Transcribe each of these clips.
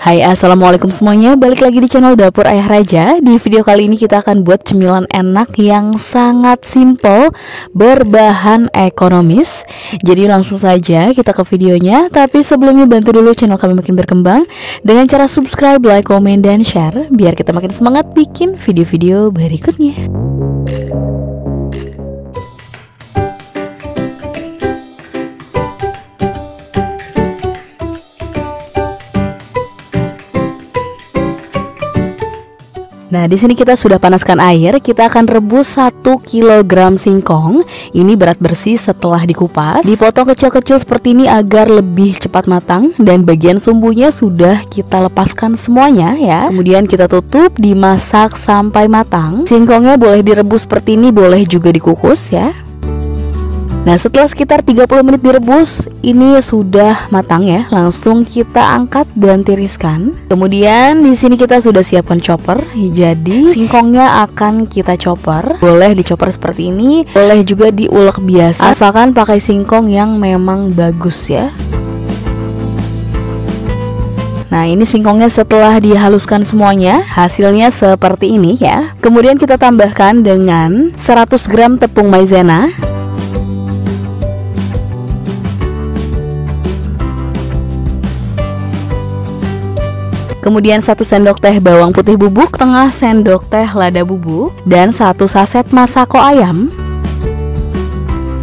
Hai, assalamualaikum semuanya. Balik lagi di channel Dapur Ayah Raja. Di video kali ini kita akan buat cemilan enak yang sangat simple, berbahan ekonomis. Jadi langsung saja kita ke videonya. Tapi sebelumnya bantu dulu channel kami makin berkembang dengan cara subscribe, like, komen, dan share, biar kita makin semangat bikin video-video berikutnya. Nah, di sini kita sudah panaskan air. Kita akan rebus 1 kg singkong. Ini berat bersih setelah dikupas. Dipotong kecil-kecil seperti ini agar lebih cepat matang. Dan bagian sumbunya sudah kita lepaskan semuanya ya. Kemudian kita tutup, dimasak sampai matang. Singkongnya boleh direbus seperti ini, boleh juga dikukus ya. Nah, setelah sekitar 30 menit direbus, ini sudah matang ya. Langsung kita angkat dan tiriskan. Kemudian di sini kita sudah siapkan chopper. Jadi singkongnya akan kita chopper. Boleh dichopper seperti ini, boleh juga diulek biasa, asalkan pakai singkong yang memang bagus ya. Nah, ini singkongnya setelah dihaluskan semuanya, hasilnya seperti ini ya. Kemudian kita tambahkan dengan 100 gram tepung maizena, kemudian 1 sendok teh bawang putih bubuk, setengah sendok teh lada bubuk, dan 1 saset masako ayam.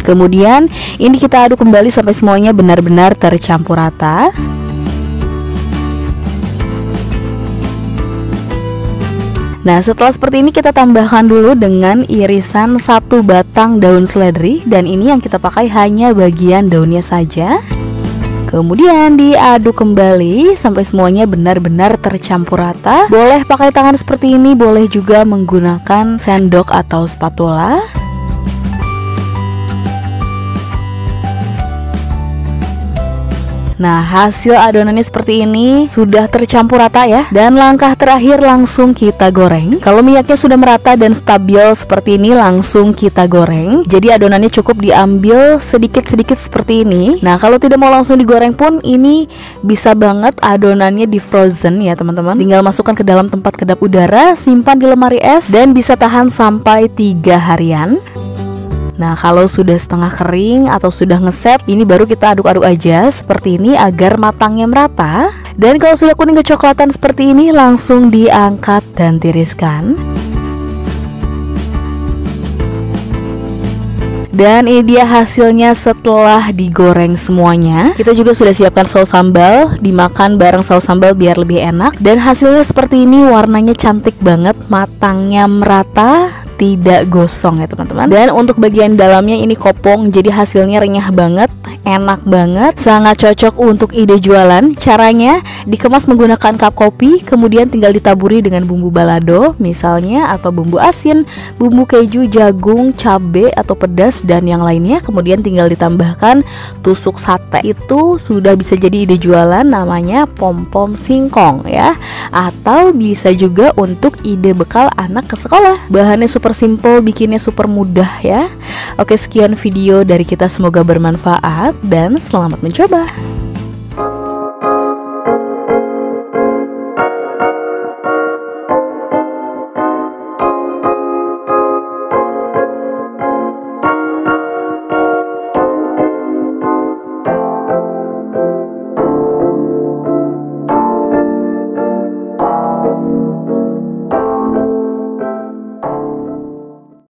Kemudian ini kita aduk kembali sampai semuanya benar-benar tercampur rata. Nah, setelah seperti ini kita tambahkan dulu dengan irisan 1 batang daun seledri, dan ini yang kita pakai hanya bagian daunnya saja. Kemudian diaduk kembali sampai semuanya benar-benar tercampur rata. Boleh pakai tangan seperti ini, boleh juga menggunakan sendok atau spatula. Nah, hasil adonannya seperti ini, sudah tercampur rata ya. Dan langkah terakhir langsung kita goreng. Kalau minyaknya sudah merata dan stabil seperti ini, langsung kita goreng. Jadi adonannya cukup diambil sedikit-sedikit seperti ini. Nah, kalau tidak mau langsung digoreng pun, ini bisa banget adonannya di frozen ya teman-teman. Tinggal masukkan ke dalam tempat kedap udara, simpan di lemari es, dan bisa tahan sampai 3 harian. Nah, kalau sudah setengah kering atau sudah ngeset, ini baru kita aduk-aduk aja seperti ini agar matangnya merata. Dan kalau sudah kuning kecoklatan seperti ini, langsung diangkat dan tiriskan. Dan ini dia hasilnya setelah digoreng semuanya. Kita juga sudah siapkan saus sambal, dimakan bareng saus sambal biar lebih enak. Dan hasilnya seperti ini, warnanya cantik banget, matangnya merata, tidak gosong ya teman-teman. Dan untuk bagian dalamnya ini kopong, jadi hasilnya renyah banget, enak banget, sangat cocok untuk ide jualan. Caranya dikemas menggunakan cup kopi, kemudian tinggal ditaburi dengan bumbu balado misalnya, atau bumbu asin, bumbu keju, jagung, cabe atau pedas, dan yang lainnya. Kemudian tinggal ditambahkan tusuk sate. Itu sudah bisa jadi ide jualan, namanya pom-pom singkong ya. Atau bisa juga untuk ide bekal anak ke sekolah. Bahannya super simple, bikinnya super mudah ya. Oke, sekian video dari kita, semoga bermanfaat dan selamat mencoba.